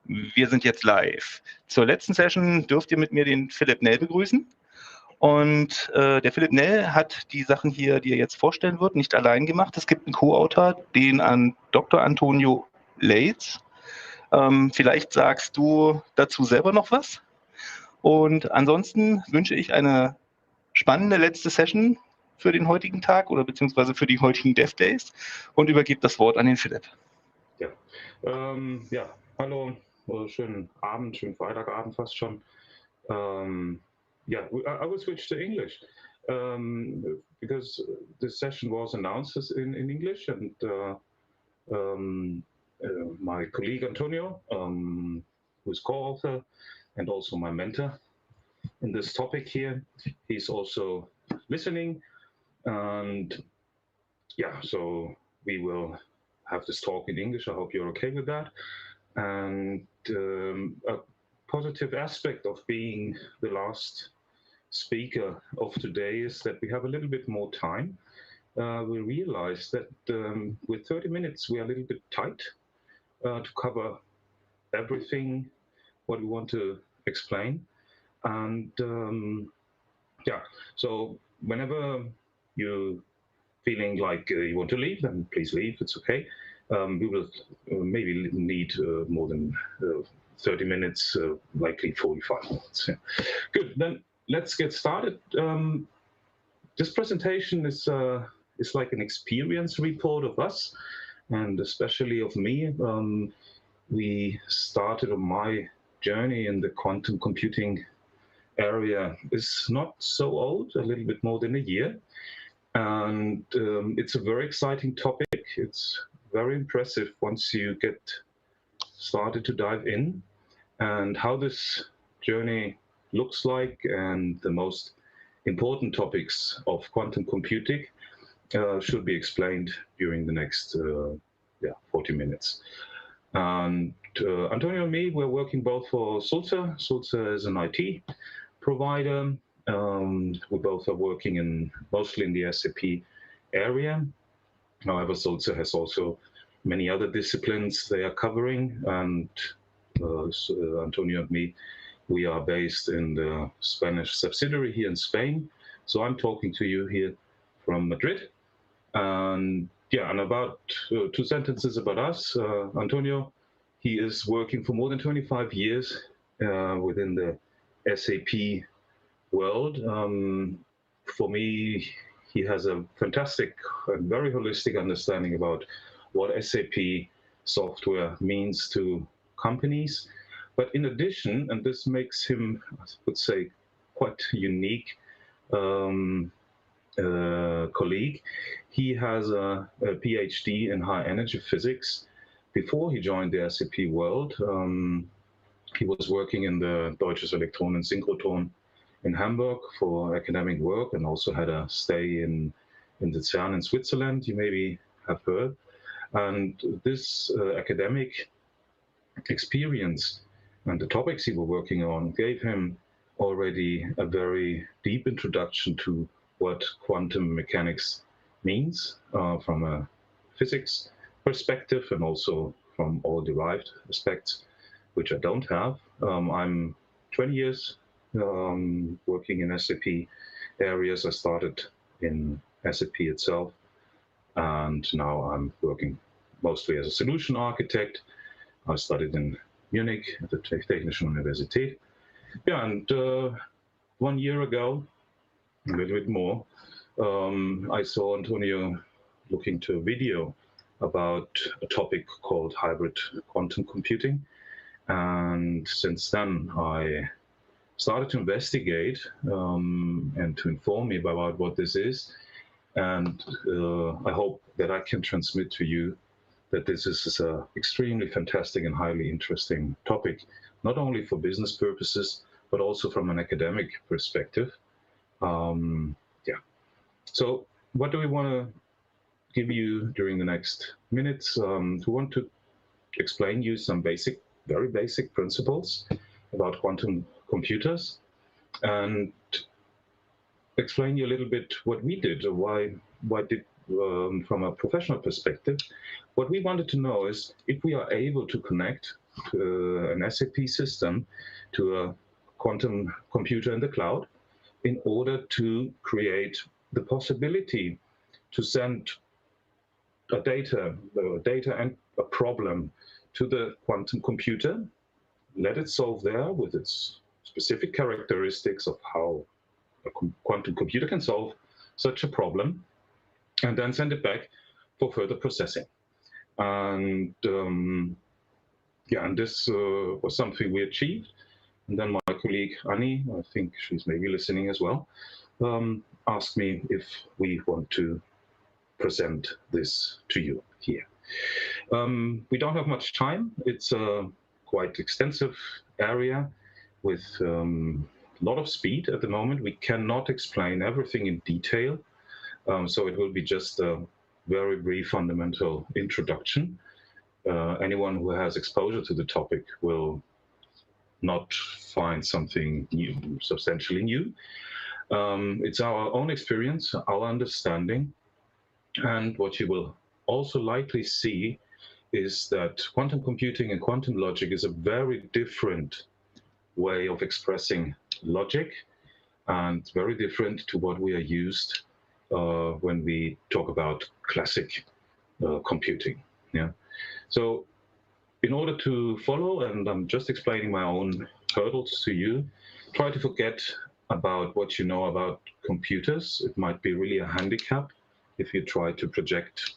Wir sind jetzt live. Zur letzten Session dürft ihr mit mir den Philipp Nell begrüßen. Und der Philipp Nell hat die Sachen hier, die er jetzt vorstellen wird, nicht allein gemacht. Es gibt einen Co-Autor, den an Dr. Antonio Leites. Vielleicht sagst du dazu selber noch was. Und ansonsten wünsche ich eine spannende letzte Session für den heutigen Tag oder beziehungsweise für die heutigen Dev Days und übergebe das Wort an den Philipp. Ja, ja, hallo, schönen Abend, schönen Freitagabend fast schon. Yeah, I will switch to English because this session was announced in English, and my colleague Antonio, who's co-author and also my mentor in this topic here, he's also listening, and yeah, so we will have this talk in English. I hope you're okay with that. And a positive aspect of being the last speaker of today is that we have a little bit more time. We realize that with 30 minutes, we are a little bit tight to cover everything what we want to explain. And yeah, so whenever you're feeling like you want to leave, then please leave, it's okay. We will maybe need more than 30 minutes, likely 45 minutes. Yeah. Good, then let's get started. This presentation is like an experience report of us, and especially of me. We started on my journey in the quantum computing area is not so old, a little bit more than a year. And it's a very exciting topic. It's very impressive once you get started to dive in, and how this journey looks like, and the most important topics of quantum computing should be explained during the next 40 minutes. And Antonio and me, we're working both for Sulzer. Sulzer is an IT provider. We both are working mostly in the SAP area. However, Sulzer has also many other disciplines they are covering, and Antonio and me, we are based in the Spanish subsidiary here in Spain. So I'm talking to you here from Madrid. And yeah, and about 2 sentences about us. Antonio, he is working for more than 25 years within the SAP world. For me, he has a fantastic and very holistic understanding about what SAP software means to companies. But in addition, and this makes him, I would say, quite unique colleague, he has a PhD in high energy physics. Before he joined the SAP world, he was working in the Deutsches Elektron- und Synchrotron in Hamburg for academic work, and also had a stay in the CERN in Switzerland, you maybe have heard. And this academic experience and the topics he was working on gave him already a very deep introduction to what quantum mechanics means from a physics perspective, and also from all derived aspects, which I don't have. I'm 20 years working in SAP areas. I started in SAP itself, and now I'm working mostly as a solution architect. I studied in Munich at the Technische Universität. Yeah, and 1 year ago, a little bit more, I saw Antonio looking to a video about a topic called hybrid quantum computing. And since then, I started to investigate and to inform me about what this is. And I hope that I can transmit to you that this is an extremely fantastic and highly interesting topic, not only for business purposes, but also from an academic perspective. Yeah. So what do we want to give you during the next minutes? We want to explain you some very basic principles about quantum computers, and explain you a little bit what we did, or why did, from a professional perspective, what we wanted to know is if we are able to connect an SAP system to a quantum computer in the cloud in order to create the possibility to send data and a problem to the quantum computer, let it solve there with its specific characteristics of how a quantum computer can solve such a problem, and then send it back for further processing. And yeah, and this was something we achieved. And then my colleague Annie, I think she's maybe listening as well, asked me if we want to present this to you here. We don't have much time. It's a quite extensive area with a lot of speed at the moment. We cannot explain everything in detail. So it will be just a very brief fundamental introduction. Anyone who has exposure to the topic will not find something new, substantially new. It's our own experience, our understanding, and what you will also likely see is that quantum computing and quantum logic is a very different way of expressing logic, and very different to what we are used when we talk about classic computing. Yeah. So in order to follow, and I'm just explaining my own hurdles to you, try to forget about what you know about computers. It might be really a handicap if you try to project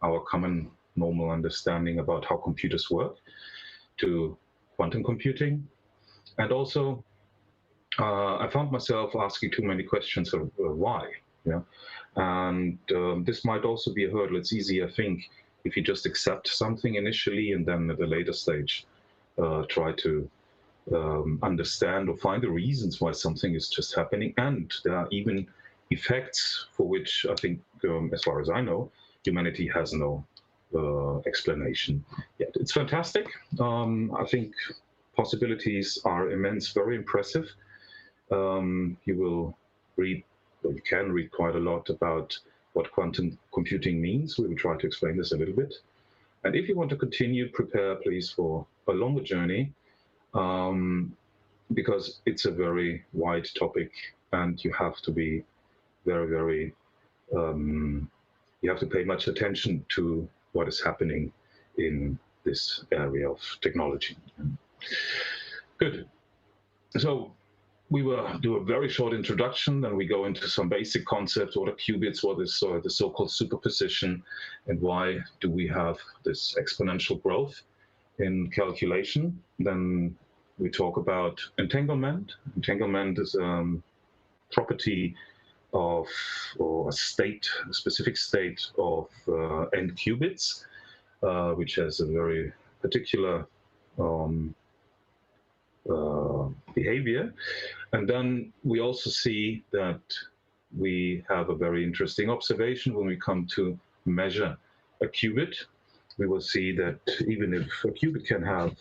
our common normal understanding about how computers work to quantum computing. And also, I found myself asking too many questions of why. Yeah? And this might also be a hurdle. It's easy, I think, if you just accept something initially and then at a later stage try to understand or find the reasons why something is just happening. And there are even effects for which I think, as far as I know, humanity has no explanation yet. It's fantastic. I think possibilities are immense, very impressive. You will read, or you can read quite a lot about what quantum computing means. We will try to explain this a little bit. And if you want to continue, prepare please for a longer journey, because it's a very wide topic and you have to be very, you have to pay much attention to what is happening in this area of technology. Good. So we will do a very short introduction, then we go into some basic concepts. What are qubits? What is the so-called superposition? And why do we have this exponential growth in calculation? Then we talk about entanglement. Entanglement is a property of, or a state, a specific state of n qubits, which has a very particular behavior. And then we also see that we have a very interesting observation when we come to measure a qubit. We will see that even if a qubit can have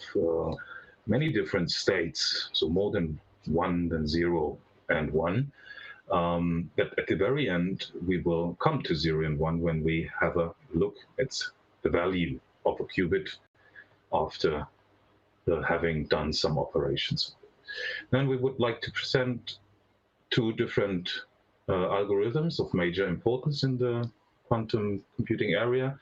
many different states, so more than one, than 0 and 1, that at the very end, we will come to 0 and 1 when we have a look at the value of a qubit after having done some operations. Then we would like to present two different algorithms of major importance in the quantum computing area.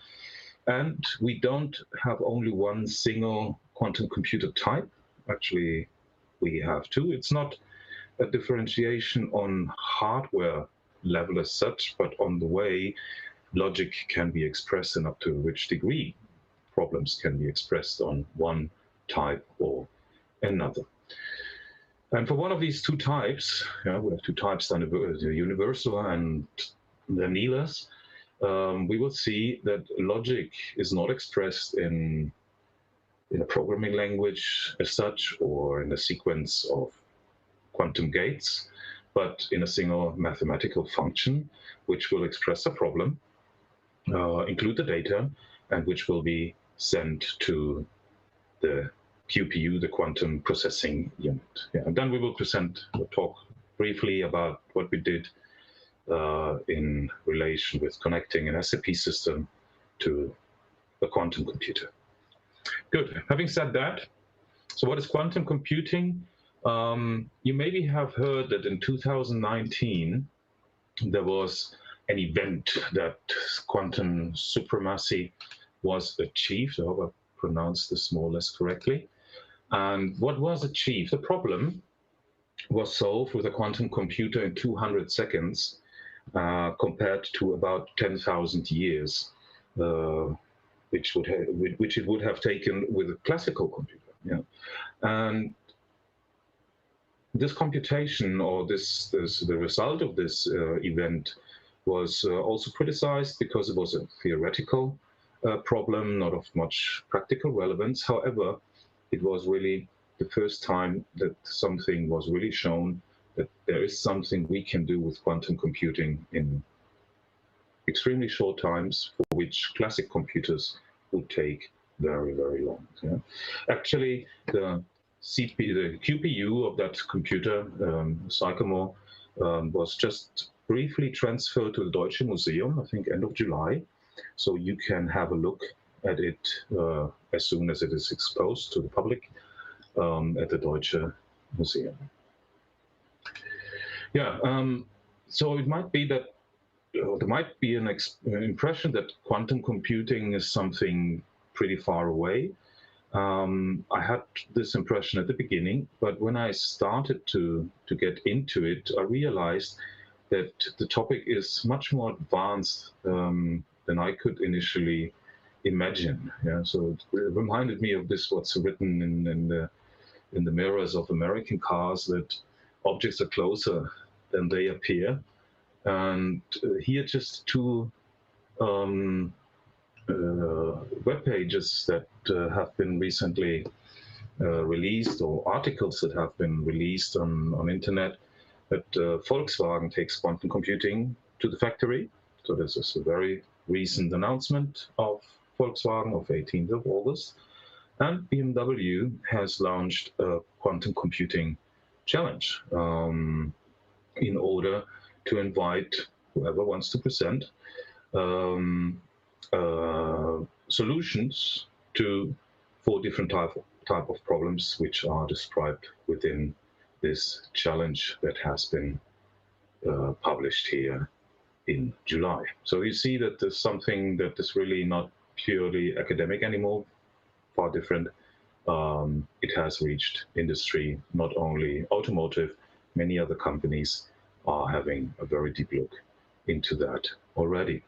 And we don't have only one single quantum computer type. Actually, we have two. It's not a differentiation on hardware level as such, but on the way logic can be expressed and up to which degree problems can be expressed on one type or another. And for one of these two types, we have two types, the universal and the annealers, we will see that logic is not expressed in a programming language as such, or in a sequence of quantum gates, but in a single mathematical function, which will express a problem, include the data, and which will be sent to the QPU, the quantum processing unit. Yeah, and then we will talk briefly about what we did in relation with connecting an SAP system to a quantum computer. Good. Having said that, so what is quantum computing? You maybe have heard that in 2019, there was an event that quantum supremacy was achieved. I hope I pronounced this more or less correctly. And what was achieved? The problem was solved with a quantum computer in 200 seconds compared to about 10,000 years, which it would have taken with a classical computer. Yeah. And this computation, or the result of this event, was also criticized because it was a theoretical problem, not of much practical relevance. However, it was really the first time that something was really shown that there is something we can do with quantum computing in extremely short times, for which classic computers would take very, very long. Yeah. Actually, the QPU of that computer, Sycamore, was just briefly transferred to the Deutsche Museum, I think end of July. So you can have a look at it as soon as it is exposed to the public at the Deutsche Museum. Yeah, so it might be that there might be an impression that quantum computing is something pretty far away. I had this impression at the beginning, but when I started to get into it, I realized that the topic is much more advanced than I could initially imagine. Yeah, so it reminded me of this, what's written in the mirrors of American cars, that objects are closer than they appear. And here just two web pages that have been recently released, or articles that have been released on internet, that Volkswagen takes quantum computing to the factory. So this is a very recent announcement of Volkswagen of 18th of August. And BMW has launched a quantum computing challenge in order to invite whoever wants to present solutions to 4 different type of problems which are described within this challenge that has been published here in July. So you see that there's something that is really not purely academic anymore, far different. It has reached industry, not only automotive, many other companies are having a very deep look into that already.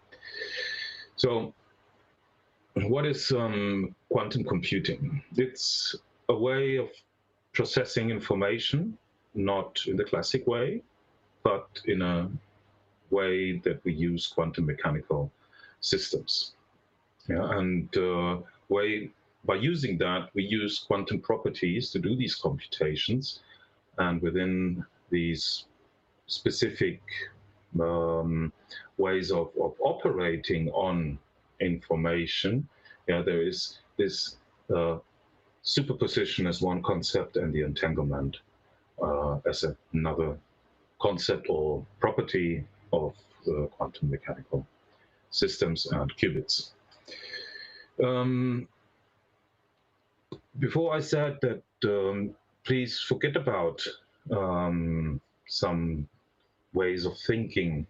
So what is quantum computing? It's a way of processing information, not in the classic way, but in a way that we use quantum mechanical systems. Yeah, and by using that, we use quantum properties to do these computations, and within these specific ways of operating on information, yeah, there is this superposition as one concept, and the entanglement as another concept or property of quantum mechanical systems and qubits. Before I said that please forget about some ways of thinking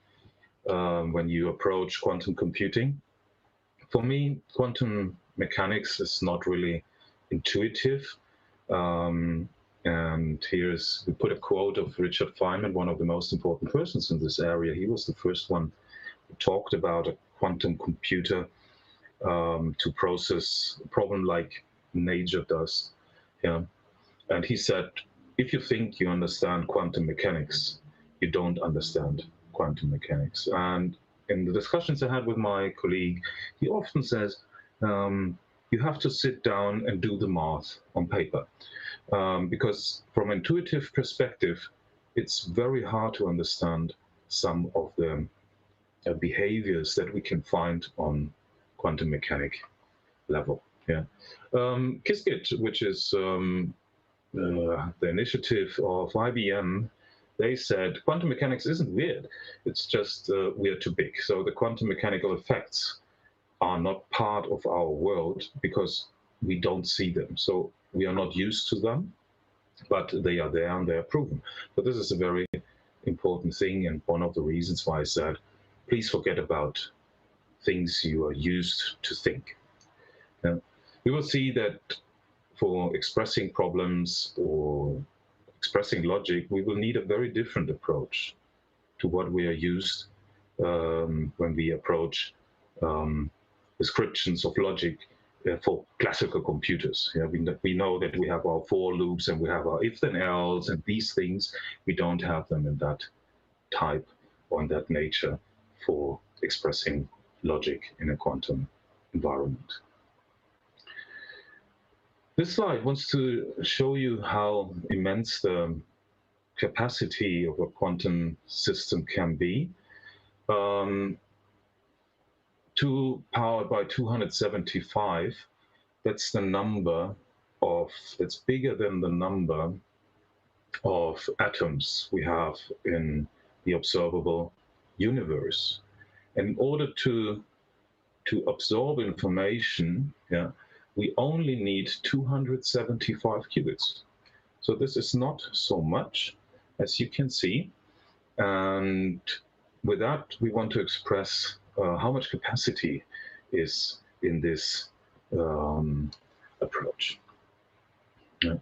when you approach quantum computing. For me, quantum mechanics is not really intuitive. And we put a quote of Richard Feynman, one of the most important persons in this area. He was the first one who talked about a quantum computer to process a problem like nature does. Yeah. And he said, if you think you understand quantum mechanics, you don't understand quantum mechanics. And in the discussions I had with my colleague, he often says, you have to sit down and do the math on paper. Because from an intuitive perspective, it's very hard to understand some of the behaviors that we can find on quantum mechanic level. Yeah. Qiskit, which is the initiative of IBM, they said quantum mechanics isn't weird. It's just we're too big. So the quantum mechanical effects are not part of our world, because we don't see them. So we are not used to them, but they are there and they are proven. But this is a very important thing, and one of the reasons why I said, please forget about things you are used to think. Now, we will see that for expressing problems or expressing logic, we will need a very different approach to what we are used when we approach descriptions of logic for classical computers. Yeah, we know that we have our for loops and we have our if then else, and these things, we don't have them in that type or in that nature for expressing logic in a quantum environment. This slide wants to show you how immense the capacity of a quantum system can be. 2 powered by 275, that's the number of, that's bigger than the number of atoms we have in the observable universe. And in order to absorb information, yeah, we only need 275 qubits. So this is not so much, as you can see. And with that, we want to express how much capacity is in this approach. Yeah.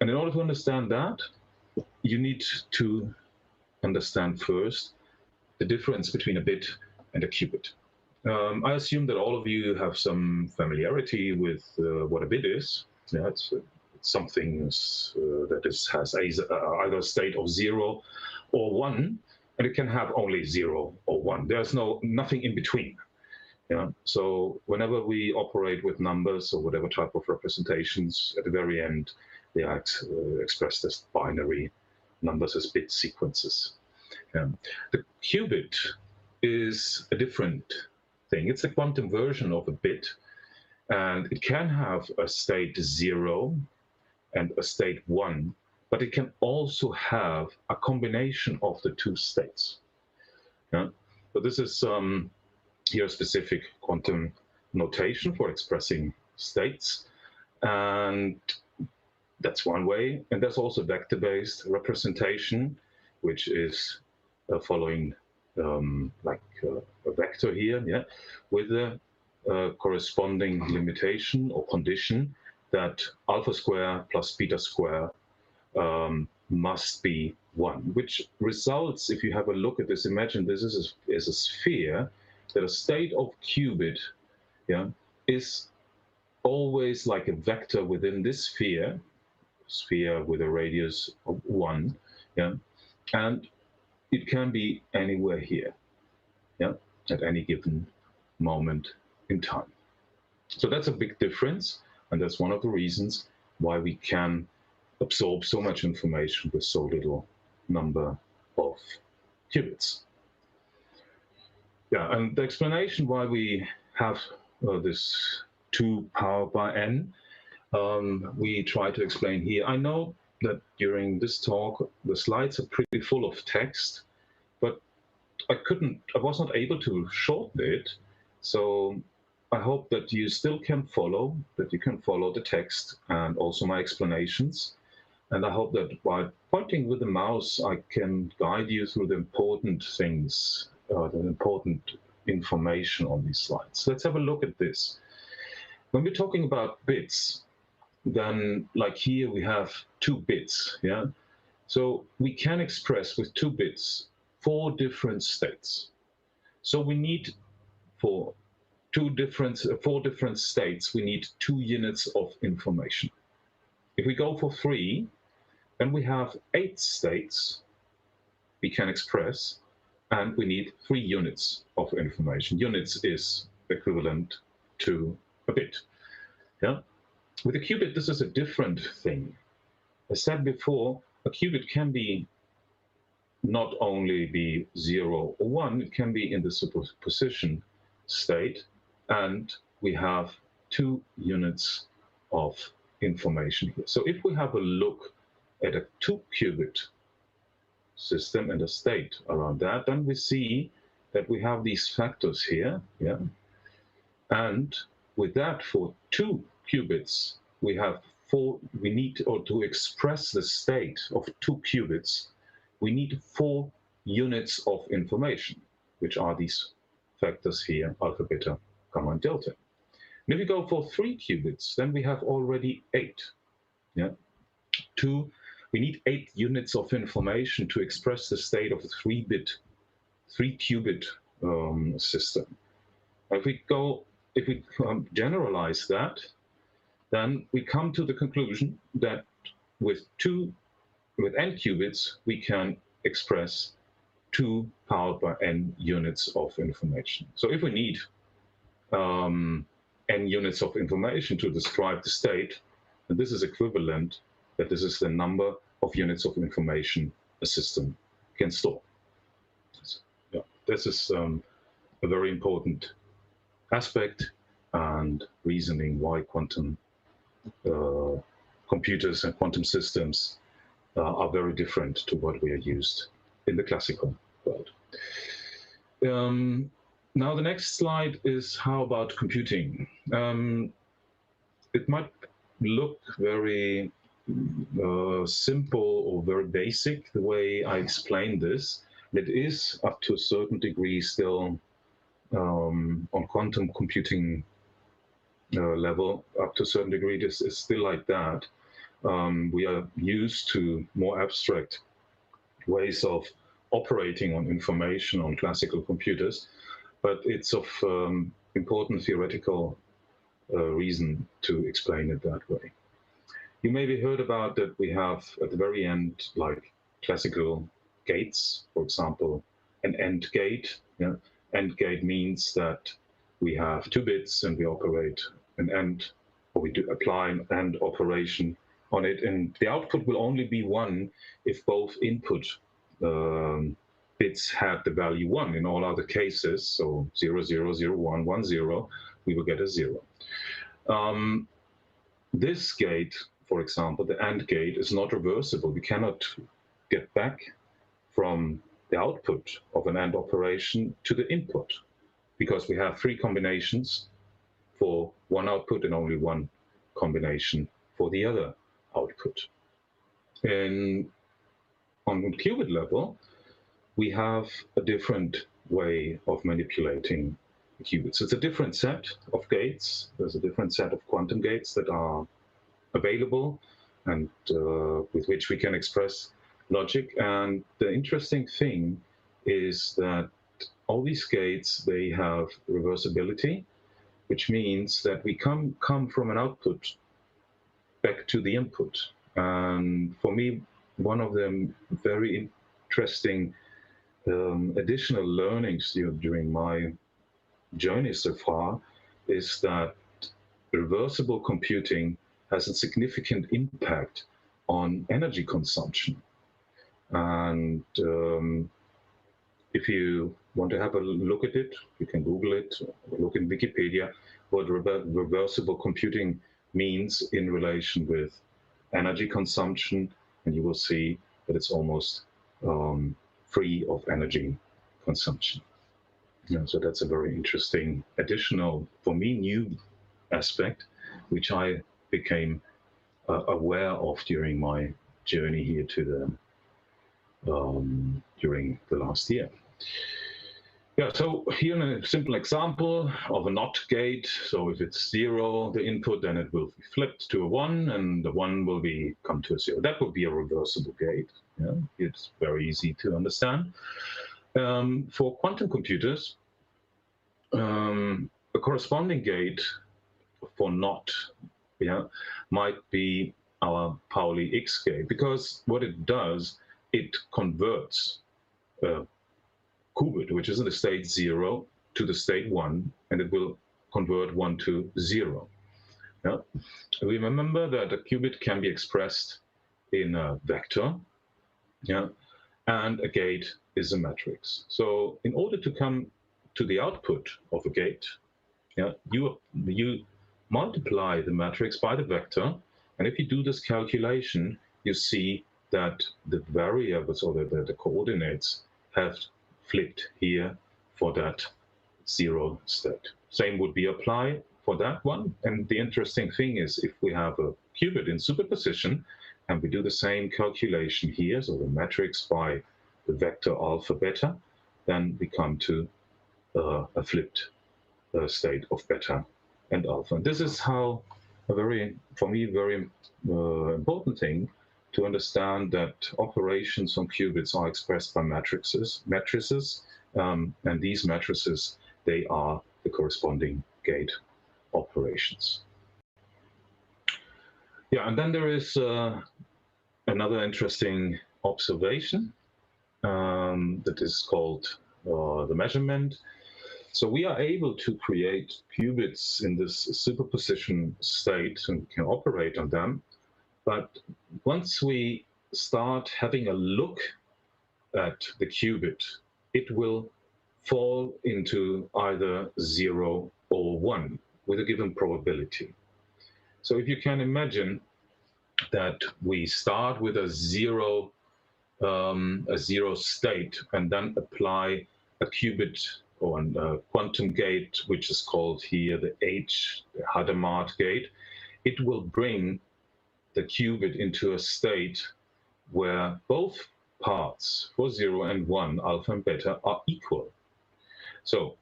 And in order to understand that, you need to understand first the difference between a bit and a qubit. I assume that all of you have some familiarity with what a bit is. Yeah, it's something that has either a state of 0 or 1, and it can have only 0 or 1. There's nothing in between. Yeah? So whenever we operate with numbers or whatever type of representations, at the very end, they are expressed as binary numbers, as bit sequences. Yeah. The qubit is a different thing. It's a quantum version of a bit, and it can have a state 0 and a state 1, but it can also have a combination of the two states. Yeah? So this is here a specific quantum notation for expressing states, and that's one way. And there's also vector-based representation, which is following like a vector here, yeah, with a corresponding limitation or condition that alpha square plus beta square must be 1, which results, if you have a look at this, imagine this is a sphere, that a state of qubit, yeah, is always like a vector within this sphere with a radius of 1, yeah, and it can be anywhere here, yeah, at any given moment in time. So that's a big difference, and that's one of the reasons why we can absorb so much information with so little number of qubits. Yeah, and the explanation why we have this 2 powered by n, we try to explain here. I know that during this talk, the slides are pretty full of text, but I was not able to shorten it. So I hope that you still can follow, that you can follow the text and also my explanations. And I hope that by pointing with the mouse, I can guide you through the important things, the important information on these slides. Let's have a look at this. When we're talking about bits, then like here we have 2 bits, yeah? So we can express with 2 bits 4 different states. So we need for 4 different states, we need 2 units of information. If we go for 3, then we have 8 states we can express, and we need 3 units of information. Units is equivalent to a bit. Yeah? With a qubit, this is a different thing. As said before, a qubit can be not only be 0 or 1, it can be in the superposition state, and we have 2 units of information here. So if we have a look at a 2-qubit system and a state around that, then we see that we have these factors here, yeah, and with that, for 2 qubits, we have 4, we need, or to express the state of 2 qubits, we need 4 units of information, which are these factors here, alpha, beta, gamma, and delta. And if we go for 3 qubits, then we have already 8. Yeah, we need 8 units of information to express the state of a 3 qubit system. If we generalize that, then we come to the conclusion that with n qubits, we can express 2 powered by n units of information. So if we need n units of information to describe the state, and this is equivalent that this is the number of units of information a system can store. So, yeah, this is a very important aspect and reasoning why quantum computers and quantum systems are very different to what we are used in the classical world. Now the next slide is how about computing. It might look very simple or very basic the way I explain this. It is up to a certain degree still on quantum computing level, up to a certain degree, this is still like that. We are used to more abstract ways of operating on information on classical computers, but it's of important theoretical reason to explain it that way. You maybe heard about that we have at the very end, like classical gates, for example, an AND gate. Yeah? AND gate means that we have 2 bits and we operate an AND, or we do apply an AND operation on it, and the output will only be 1 if both input bits have the value 1. In all other cases, so 0, 0, 0, 1, 1, 0, we will get a 0. This gate, for example, the AND gate, is not reversible. We cannot get back from the output of an AND operation to the input, because we have 3 combinations for 1 output and only 1 combination for the other output. And on the qubit level, we have a different way of manipulating the qubits. It's a different set of gates. There's a different set of quantum gates that are available and with which we can express logic. And the interesting thing is that all these gates, they have reversibility, which means that we come from an output back to the input. And for me, one of the very interesting additional learnings during my journey so far is that reversible computing has a significant impact on energy consumption. And if you want to have a look at it, you can Google it, or look in Wikipedia, what reversible computing means in relation with energy consumption, and you will see that it's almost free of energy consumption. Yeah, so that's a very interesting additional, for me, new aspect, which I became aware of during my journey here to the during the last year. Yeah, so here a simple example of a NOT gate. So if it's 0, the input, then it will be flipped to a 1, and the 1 will come to a 0. That would be a reversible gate. Yeah, it's very easy to understand. For quantum computers, a corresponding gate for NOT, yeah, might be our Pauli X gate, because what it does, it converts qubit, which is in the state 0, to the state 1, and it will convert 1 to 0. Yeah? We remember that a qubit can be expressed in a vector, yeah? And a gate is a matrix. So in order to come to the output of a gate, yeah, you multiply the matrix by the vector, and if you do this calculation, you see that the variables, or the coordinates, have flipped here for that zero state. Same would be applied for that one. And the interesting thing is, if we have a qubit in superposition and we do the same calculation here, so the matrix by the vector alpha beta, then we come to a flipped state of beta and alpha. And this is how for me, very important thing to understand that operations on qubits are expressed by matrices, and these matrices, they are the corresponding gate operations. Yeah, and then there is another interesting observation that is called the measurement. So we are able to create qubits in this superposition state and can operate on them. But once we start having a look at the qubit, it will fall into either 0 or 1 with a given probability. So if you can imagine that we start with a zero state and then apply a qubit or a quantum gate, which is called here the Hadamard gate, it will bring the qubit into a state where both parts for 0 and 1, alpha and beta, are equal. So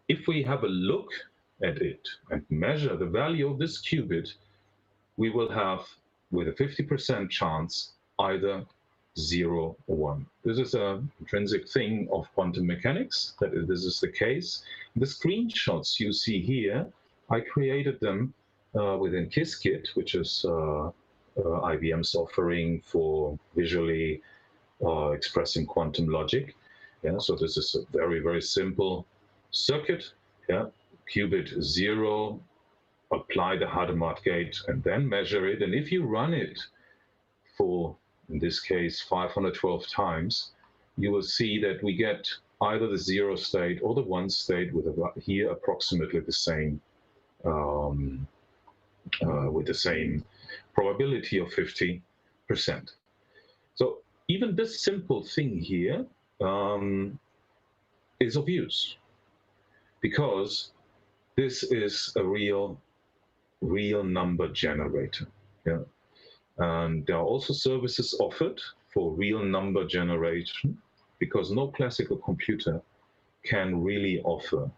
if we have a look at it and measure the value of this qubit, we will have, with a 50% chance, either 0 or 1. This is an intrinsic thing of quantum mechanics, that this is the case. The screenshots you see here, I created them within Qiskit, which is IBM's offering for visually expressing quantum logic. Yeah, so this is a very, very simple circuit. Yeah, qubit 0, apply the Hadamard gate, and then measure it. And if you run it for, in this case, 512 times, you will see that we get either the 0 state or the 1 state with here approximately the same probability of 50%. So even this simple thing here is of use, because this is a real number generator. Yeah? And there are also services offered for real number generation, because no classical computer can really offer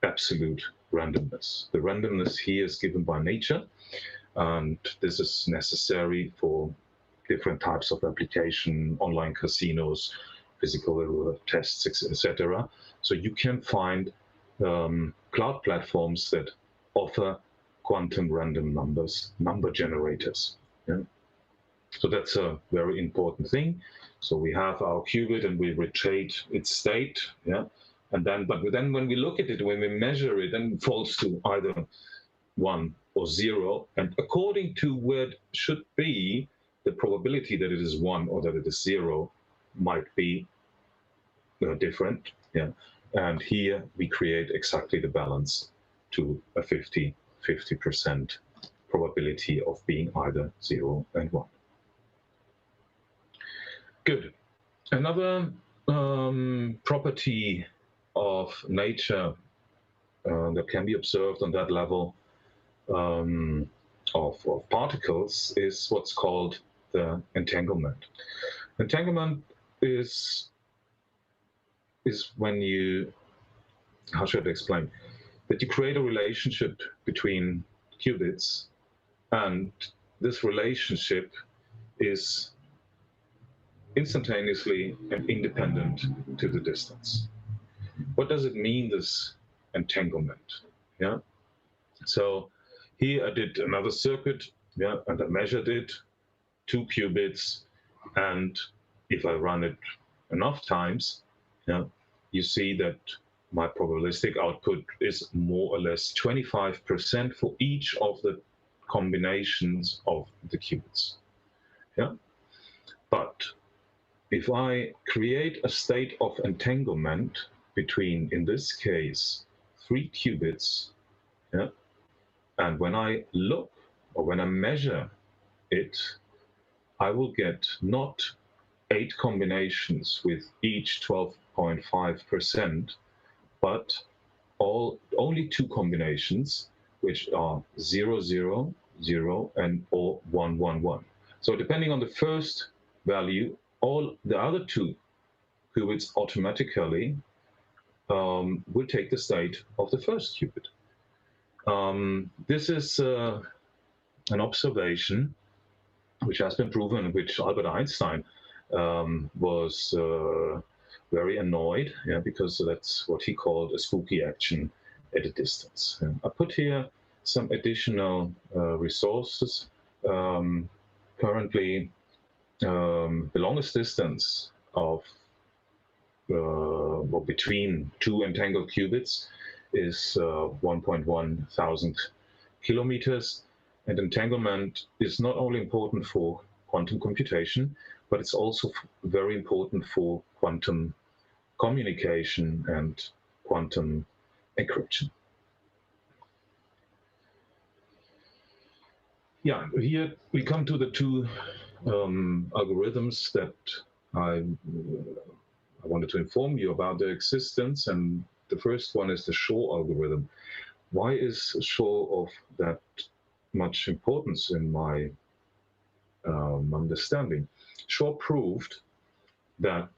absolute randomness. The randomness here is given by nature, and this is necessary for different types of application, online casinos, physical tests, etc. So you can find cloud platforms that offer quantum random number generators. Yeah? So that's a very important thing. So we have our qubit and we retrieve its state, yeah. But then when we look at it, when we measure it, then it falls to either 1 or 0. And according to where it should be, the probability that it is 1 or that it is 0 might be different. Yeah. And here we create exactly the balance to a 50% probability of being either 0 and 1. Good. Another property of nature that can be observed on that level of particles is what's called the entanglement. Entanglement is when you, how should I explain, that you create a relationship between qubits, and this relationship is instantaneously and independent to the distance. What does it mean, this entanglement? Yeah. So here I did another circuit, yeah, and I measured it, 2 qubits, and if I run it enough times, yeah, you see that my probabilistic output is more or less 25% for each of the combinations of the qubits. Yeah. But if I create a state of entanglement between, in this case, 3 qubits, yeah, and when I look or when I measure it, I will get not 8 combinations with each 12.5%, but only two combinations, which are 0, 0, 0, and or 1, 1, 1. So depending on the first value, all the other two qubits automatically will take the state of the first qubit. This is an observation which has been proven, which Albert Einstein was very annoyed, because that's what he called a spooky action at a distance. I put here some additional resources. Currently, the longest distance of or between two entangled qubits is 1.1 thousand kilometers. And entanglement is not only important for quantum computation, but it's also very important for quantum communication and quantum encryption. Yeah, here we come to the two algorithms that I wanted to inform you about their existence. And the first one is the Shor algorithm. Why is Shor of that much importance in my understanding? Shor proved that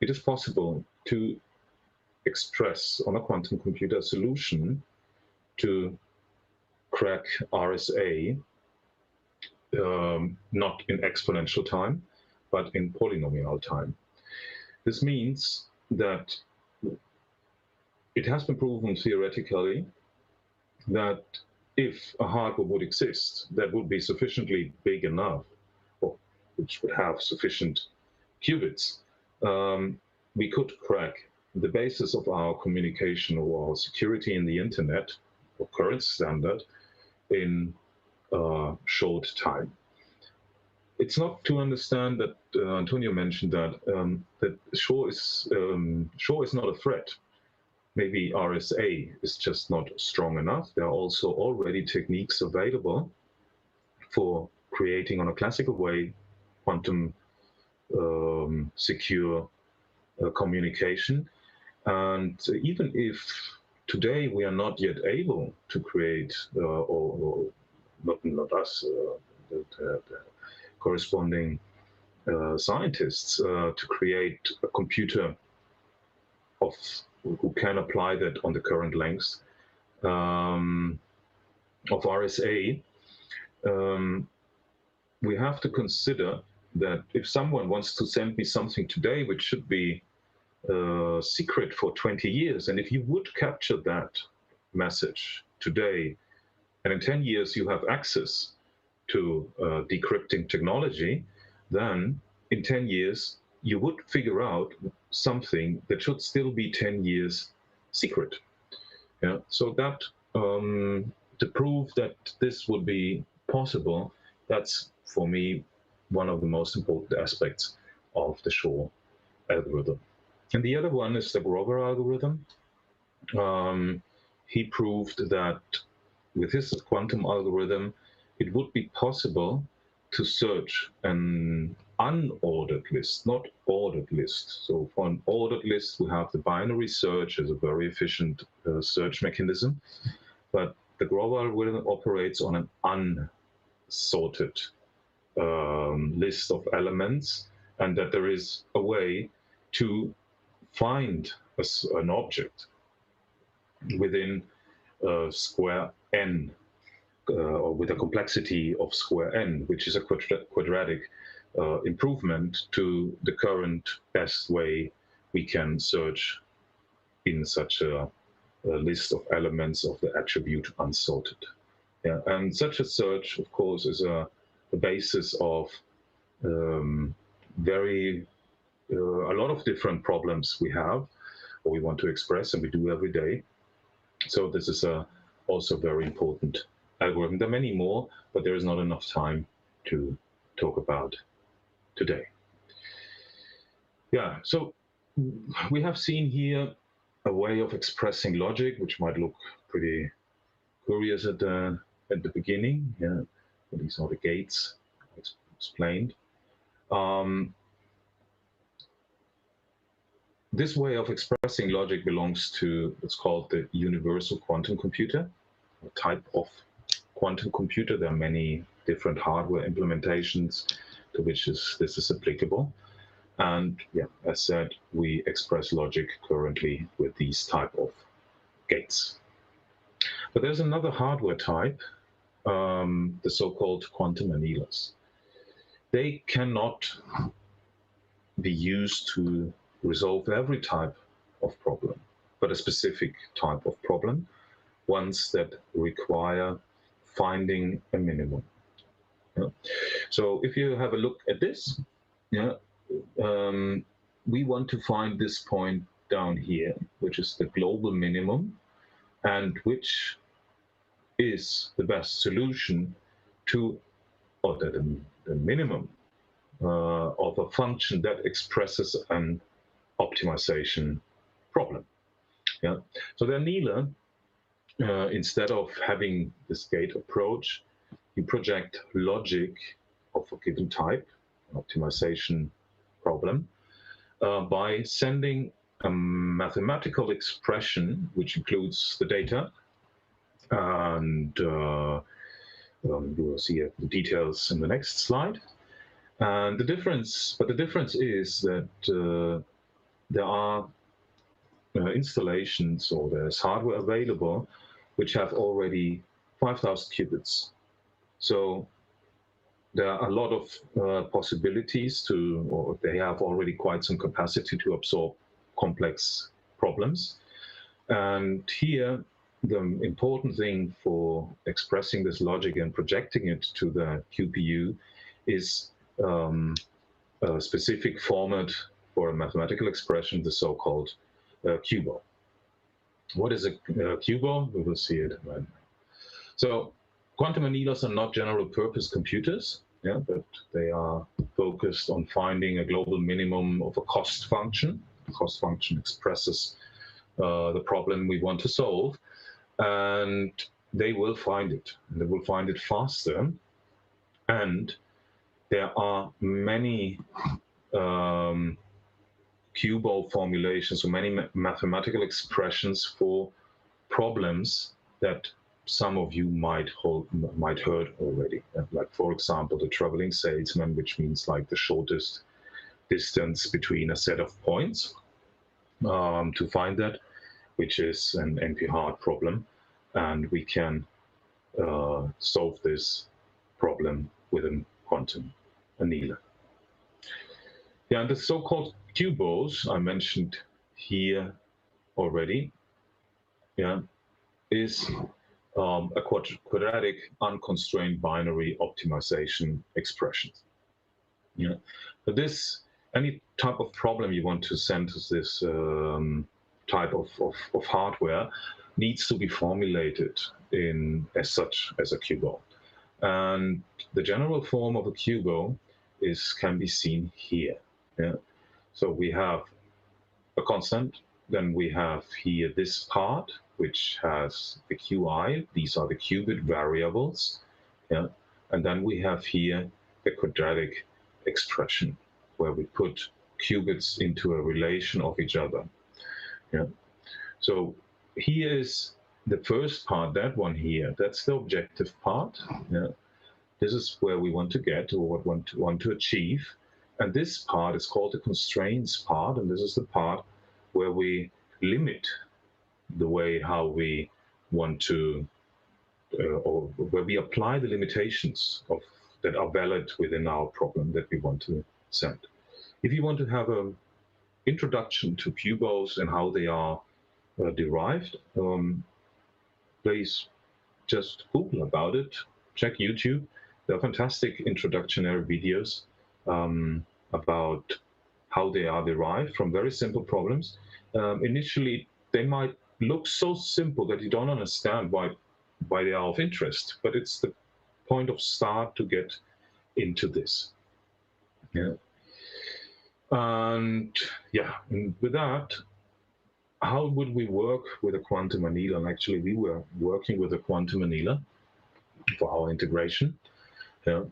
it is possible to express on a quantum computer a solution to crack RSA, not in exponential time, but in polynomial time. This means that it has been proven theoretically that if a hardware would exist that would be sufficiently big enough, or which would have sufficient qubits, we could crack the basis of our communication or our security in the internet, or current standard, in a short time. It's not to understand that Antonio mentioned that that Shor is not a threat. Maybe RSA is just not strong enough. There are also already techniques available for creating, on a classical way, quantum secure communication. And even if today we are not yet able to create, or not us, the corresponding scientists, to create a computer who can apply that on the current lengths of RSA, we have to consider that if someone wants to send me something today which should be secret for 20 years, and if you would capture that message today, and in 10 years you have access to decrypting technology, then in 10 years you would figure out something that should still be 10 years secret. Yeah, so that to prove that this would be possible, that's for me one of the most important aspects of the Shor algorithm. And the other one is the Grover algorithm. He proved that with his quantum algorithm, it would be possible to search an unordered list, not ordered list. So for an ordered list, we have the binary search as a very efficient search mechanism, but the Grover algorithm operates on an unsorted list of elements, and that there is a way to find an object within square n, or with a complexity of square n, which is a quadratic improvement to the current best way we can search in such a list of elements of the attribute unsorted. Yeah, and such a search, of course, is the basis of a lot of different problems we have, or we want to express, and we do every day. So this is also very important algorithm. There are many more, but there is not enough time to talk about today. Yeah, so we have seen here a way of expressing logic, which might look pretty curious at the beginning. Yeah, but these are the gates explained. This way of expressing logic belongs to what's called the universal quantum computer, a type of quantum computer. There are many different hardware implementations to which this is applicable. And yeah, as said, we express logic currently with these type of gates. But there's another hardware type, the so-called quantum annealers. They cannot be used to resolve every type of problem, but a specific type of problem, ones that require finding a minimum. Yeah. So if you have a look at this, yeah, we want to find this point down here, which is the global minimum, and which is the best solution to, or the minimum of a function that expresses an optimization problem. Yeah. So the annealer, instead of having this gate approach, you project logic of a given type, an optimization problem, by sending a mathematical expression, which includes the data, and you will see the details in the next slide. And the difference is that there are installations, or there's hardware available which have already 5,000 qubits. So there are a lot of possibilities to, or they have already quite some capacity to absorb complex problems. And here, the important thing for expressing this logic and projecting it to the QPU is a specific format for a mathematical expression, the so-called QBO. What is a QBO? We will see it right now. So quantum annealers are not general purpose computers, yeah, but they are focused on finding a global minimum of a cost function. The cost function expresses the problem we want to solve, and they will find it. And they will find it faster. And there are many QBO formulations, or many mathematical expressions for problems that some of you might heard already. Like, for example, the traveling salesman, which means like the shortest distance between a set of points to find that, which is an NP-hard problem. And we can solve this problem with a quantum annealer. Yeah, and the so-called QBOs I mentioned here already, yeah, is a quadratic unconstrained binary optimization expression. Yeah, but this, any type of problem you want to send to this type of hardware needs to be formulated in as such as a QBO. And the general form of a QBO can be seen here. Yeah. So we have a constant, then we have here this part, which has the QI, these are the qubit variables, yeah, and then we have here the quadratic expression, where we put qubits into a relation of each other. Yeah. So here is the first part, that one here, that's the objective part. Yeah. This is where we want to get, or what we want to achieve. And this part is called the constraints part, and this is the part where we limit the way how we want to, or where we apply the limitations that are valid within our problem that we want to send. If you want to have an introduction to QBOs and how they are derived, please just Google about it, check YouTube. There are fantastic introductory videos about how they are derived from very simple problems. Initially, they might look so simple that you don't understand why they are of interest, but it's the point of start to get into this. Yeah. And yeah, and with that, how would we work with a quantum annealer? And actually, we were working with a quantum annealer for our integration. Yeah.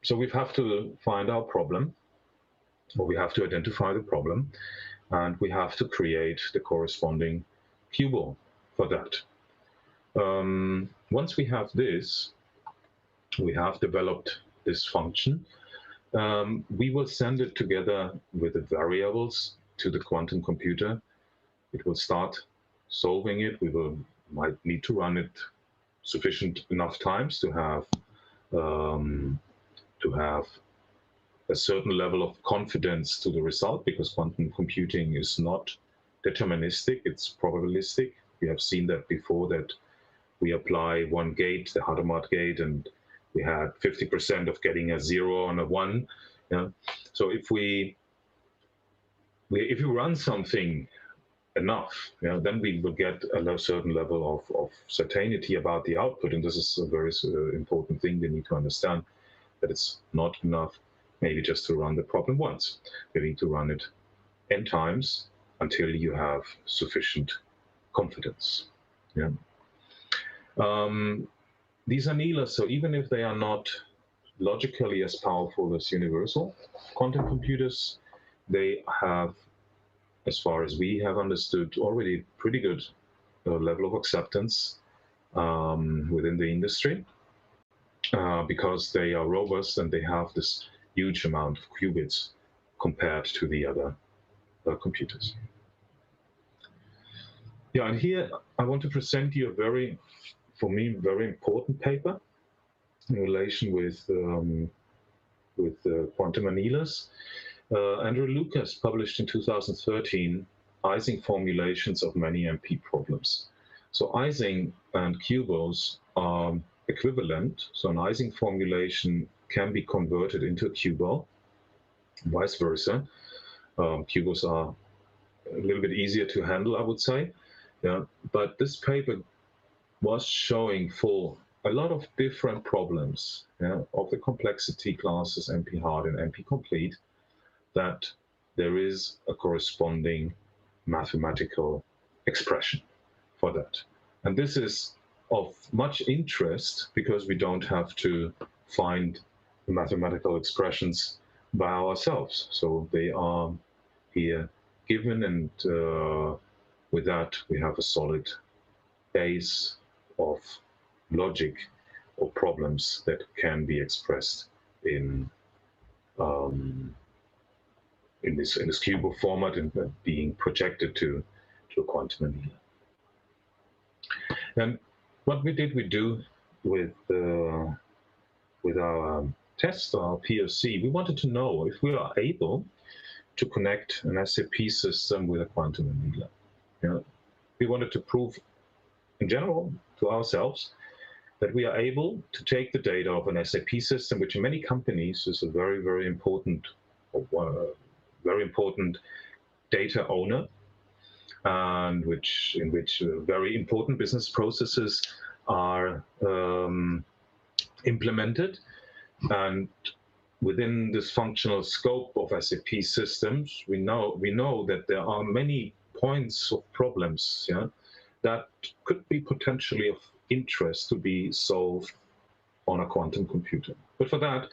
So we have to find our problem. or we have to identify the problem, and we have to create the corresponding qubit for that. Once we have this, we have developed this function. We will send it together with the variables to the quantum computer. It will start solving it. We might need to run it sufficient enough times to have a certain level of confidence to the result, because quantum computing is not deterministic, it's probabilistic. We have seen that before, that we apply one gate, the Hadamard gate, and we had 50% of getting a 0 and a 1. Yeah? So if you run something enough, then we will get a certain level of certainty about the output. And this is a very important thing we need to understand, that it's not enough maybe just to run the problem once. You need to run it n times until you have sufficient confidence. Yeah. These annealers, so even if they are not logically as powerful as universal quantum computers, they have, as far as we have understood, already pretty good level of acceptance within the industry, because they are robust and they have this huge amount of qubits compared to the other computers. Yeah, and here I want to present you a for me, very important paper in relation with quantum annealers. Andrew Lucas published in 2013 Ising formulations of many MP problems. So Ising and qubits are equivalent. So an Ising formulation can be converted into a qubit, vice versa. Qubits are a little bit easier to handle, I would say. Yeah, but this paper was showing for a lot of different problems of the complexity classes MP hard and MP complete, that there is a corresponding mathematical expression for that. And this is of much interest because we don't have to find the mathematical expressions by ourselves. So they are here given, and with that we have a solid base of logic or problems that can be expressed in this qubit format and being projected to a quantum annealer. And what we do with our test, our POC, we wanted to know if we are able to connect an SAP system with a quantum annealer. We wanted to prove in general to ourselves that we are able to take the data of an SAP system, which in many companies is a very, very important data owner, and in which very important business processes are implemented. And within this functional scope of SAP systems, we know that there are many points of problems that could be potentially of interest to be solved on a quantum computer. But for that,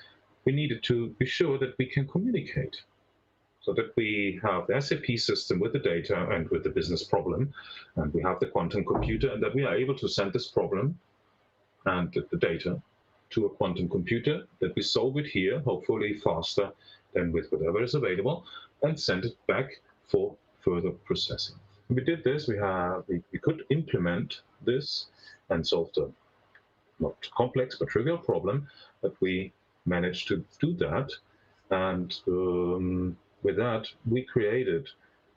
we needed to be sure that we can communicate, so that we have the SAP system with the data and with the business problem, and we have the quantum computer, and that we are able to send this problem and the data to a quantum computer, that we solve it here, hopefully faster than with whatever is available, and send it back for further processing. When we did this, we could implement this and solve the not complex but trivial problem, but we managed to do that. And with that, we created,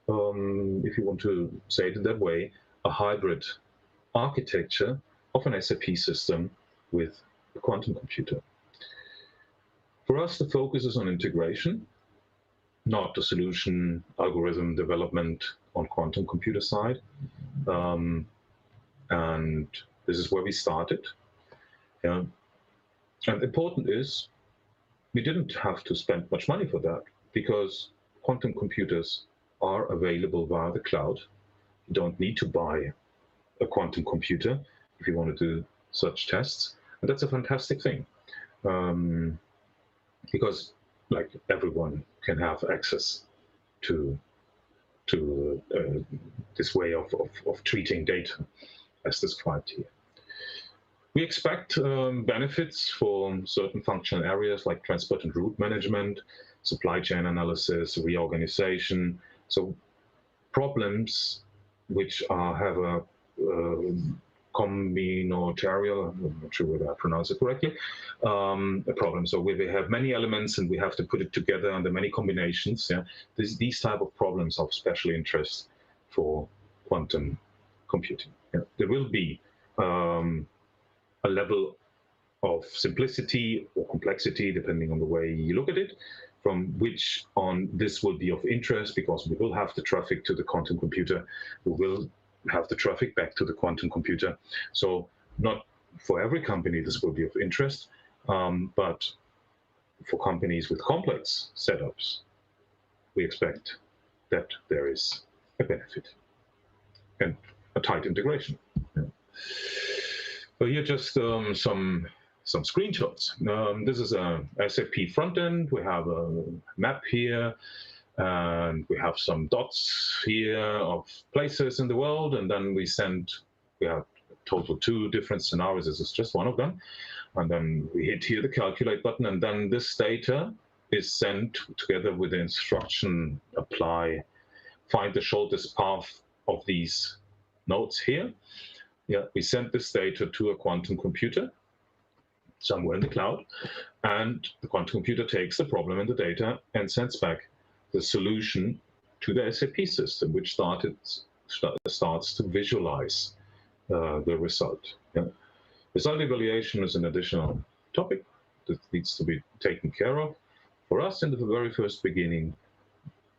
if you want to say it that way, a hybrid architecture of an SAP system with a quantum computer. For us, the focus is on integration, not the solution algorithm development on quantum computer side. And this is where we started. And important is, we didn't have to spend much money for that, because quantum computers are available via the cloud. You don't need to buy a quantum computer if you want to do such tests. And that's a fantastic thing, because like everyone can have access to this way of treating data as described here. We expect benefits for certain functional areas like transport and route management, supply chain analysis, reorganization. So problems which have a combinatorial, I'm not sure whether I pronounce it correctly, a problem. So where we have many elements and we have to put it together under many combinations. Yeah, these type of problems are of special interest for quantum computing. Yeah. There will be a level of simplicity or complexity, depending on the way you look at it, from which on this will be of interest, because we will have the traffic to the quantum computer, we will have the traffic back to the quantum computer. So not for every company this will be of interest, but for companies with complex setups, we expect that there is a benefit and a tight integration. Yeah. So here just some screenshots. This is a SAP front end. We have a map here, and we have some dots here of places in the world, and then we have total 2 different scenarios. This is just one of them. And then we hit here the calculate button, and then this data is sent together with the instruction apply, find the shortest path of these nodes here. Yeah, we send this data to a quantum computer somewhere in the cloud, and the quantum computer takes the problem and the data and sends back the solution to the SAP system, which starts to visualize the result. Yeah. Result evaluation is an additional topic that needs to be taken care of. For us, in the very first beginning,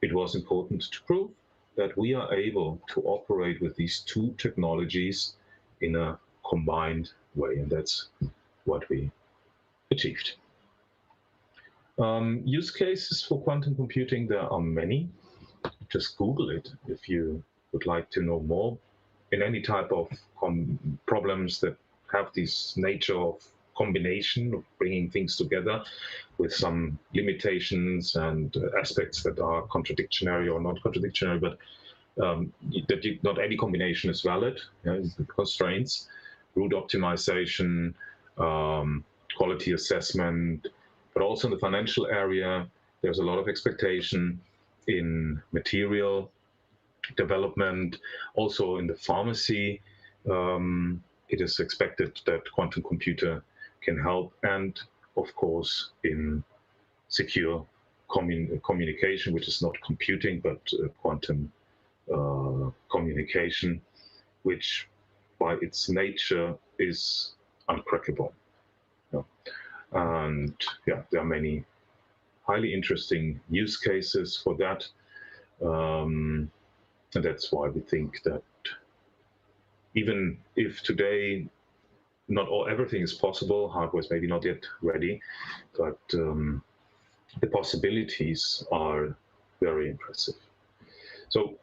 it was important to prove that we are able to operate with these 2 technologies in a combined way, and that's what we achieved. Use cases for quantum computing, there are many. Just Google it if you would like to know more. In any type of problems that have this nature of combination, of bringing things together with some limitations and aspects that are contradictory or not contradictory, but not any combination is valid. Yeah, constraints, route optimization, quality assessment, but also in the financial area, there's a lot of expectation in material development. Also in the pharmacy, it is expected that quantum computer can help, and of course in secure communication, which is not computing, but quantum communication, which by its nature is uncrackable. Yeah. And yeah, there are many highly interesting use cases for that. And that's why we think that even if today not everything is possible, hardware is maybe not yet ready, but the possibilities are very impressive. So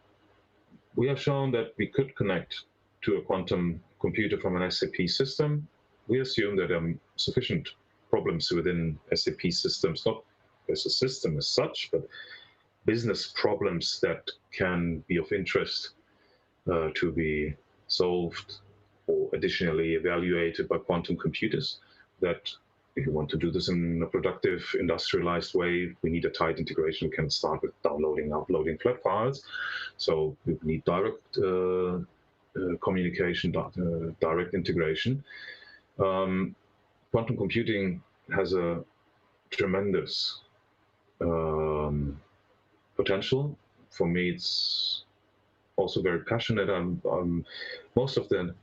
we have shown that we could connect to a quantum computer from an SAP system. We assume that there are sufficient problems within SAP systems, not as a system as such, but business problems that can be of interest to be solved or additionally evaluated by quantum computers. That if you want to do this in a productive, industrialized way, we need a tight integration. We can start with downloading and uploading flat files. So we need direct communication, direct integration. Quantum computing has a tremendous potential. For me, it's also very passionate. Most of the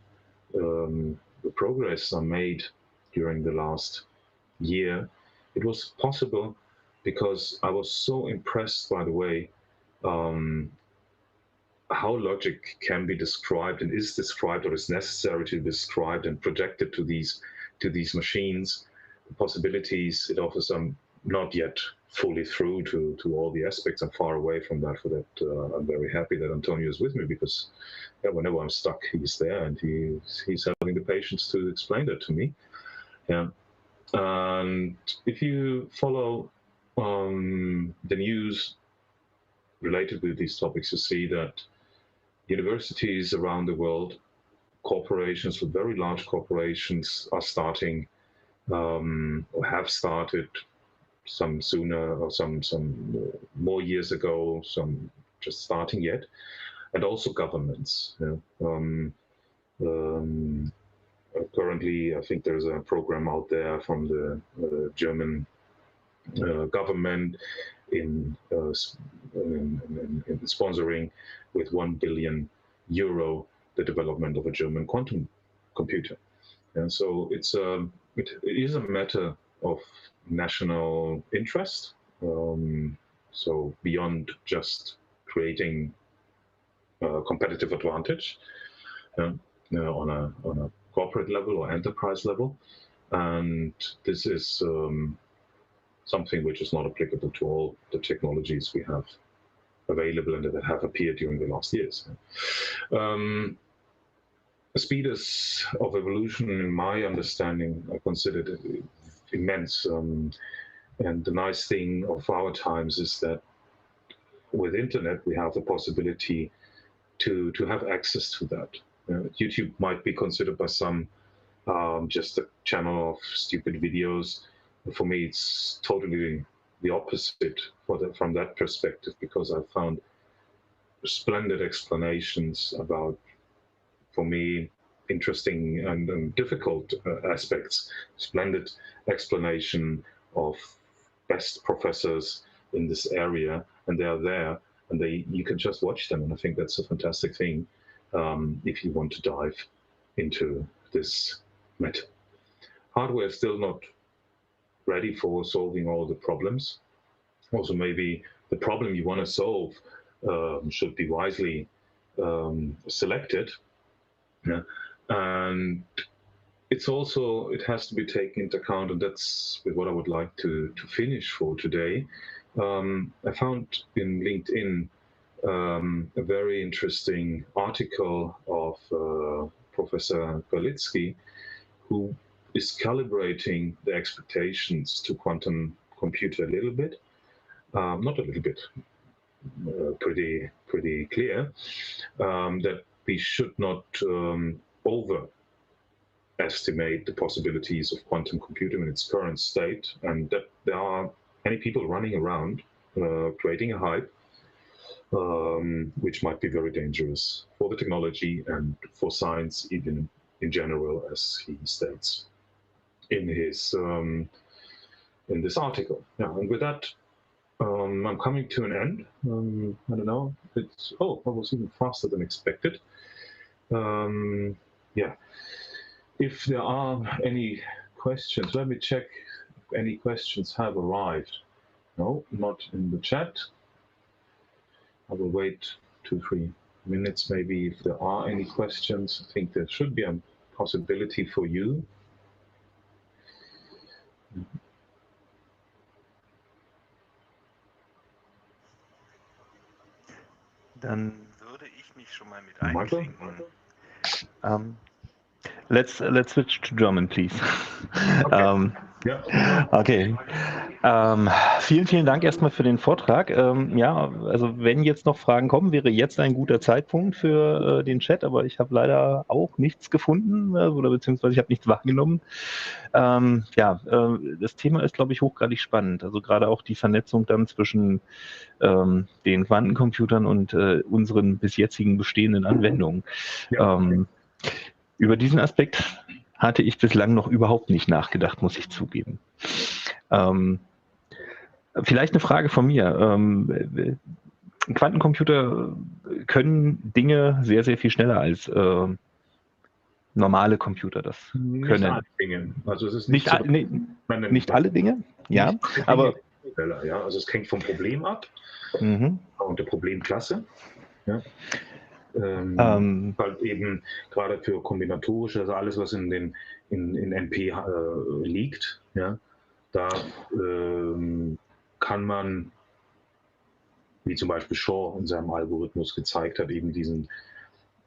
progress I made during the last year, it was possible because I was so impressed by the way how logic can be described and is described, or is necessary to be described and projected to these machines. The possibilities it offers, I'm not yet fully through to all the aspects. I'm far away from that. For that, I'm very happy that Antonio is with me, because yeah, whenever I'm stuck, he's there and he's having the patience to explain that to me. Yeah. And if you follow the news related with these topics, you see that universities around the world, corporations, very large corporations, are starting or have started some sooner or some more years ago, some just starting yet, and also governments. Currently, I think there's a program out there from the German government in sponsoring with €1 billion the development of a German quantum computer. And so it is a matter of national interest. So beyond just creating a competitive advantage on a corporate level or enterprise level, and this is something which is not applicable to all the technologies we have available and that have appeared during the last years. The speed of evolution, in my understanding, I consider it immense. And the nice thing of our times is that with internet, we have the possibility to have access to that. YouTube might be considered by some just a channel of stupid videos. For me, it's totally the opposite from that perspective, because I found splendid explanations about, for me, interesting and difficult aspects. Splendid explanation of best professors in this area, and they are there, and you can just watch them. And I think that's a fantastic thing if you want to dive into this matter. Hardware is still not ready for solving all the problems. Also, maybe the problem you want to solve should be wisely selected. Yeah. And it has to be taken into account, and that's with what I would like to finish for today. I found in LinkedIn a very interesting article of Professor Golitsky, who is calibrating the expectations to quantum computer a little bit, not a little bit, pretty clear, that we should not overestimate the possibilities of quantum computing in its current state, and that there are many people running around creating a hype, which might be very dangerous for the technology and for science, even in general, as he states in his in this article. Yeah, and with that, I'm coming to an end. I don't know. I was even faster than expected. Yeah. If there are any questions, let me check if any questions have arrived. No, not in the chat. I will wait 2-3 minutes maybe if there are any questions. I think there should be a possibility for you. Dann würde ich mich schon mal mit einklinken. Let's switch to German, please. Okay. Okay. Vielen Dank erstmal für den Vortrag. Ja, also wenn jetzt noch Fragen kommen, wäre jetzt ein guter Zeitpunkt für den Chat, aber ich habe leider auch nichts gefunden oder beziehungsweise ich habe nichts wahrgenommen. Das Thema ist, glaube ich, hochgradig spannend. Also gerade auch die Vernetzung dann zwischen den Quantencomputern und unseren bis jetzigen bestehenden Anwendungen. Ja. Über diesen Aspekt hatte ich bislang noch überhaupt nicht nachgedacht, muss ich zugeben. Vielleicht eine Frage von mir. Quantencomputer können Dinge sehr, sehr viel schneller als normale Computer das können. Nicht alle Dinge. Also es ist nicht alle Dinge, ja. Aber schneller, ja. Also es hängt vom Problem ab und der Problemklasse. Ja. Halt eben gerade für kombinatorische, also alles, was in NP liegt, ja, da kann man, wie zum Beispiel Shaw in seinem Algorithmus gezeigt hat, eben diese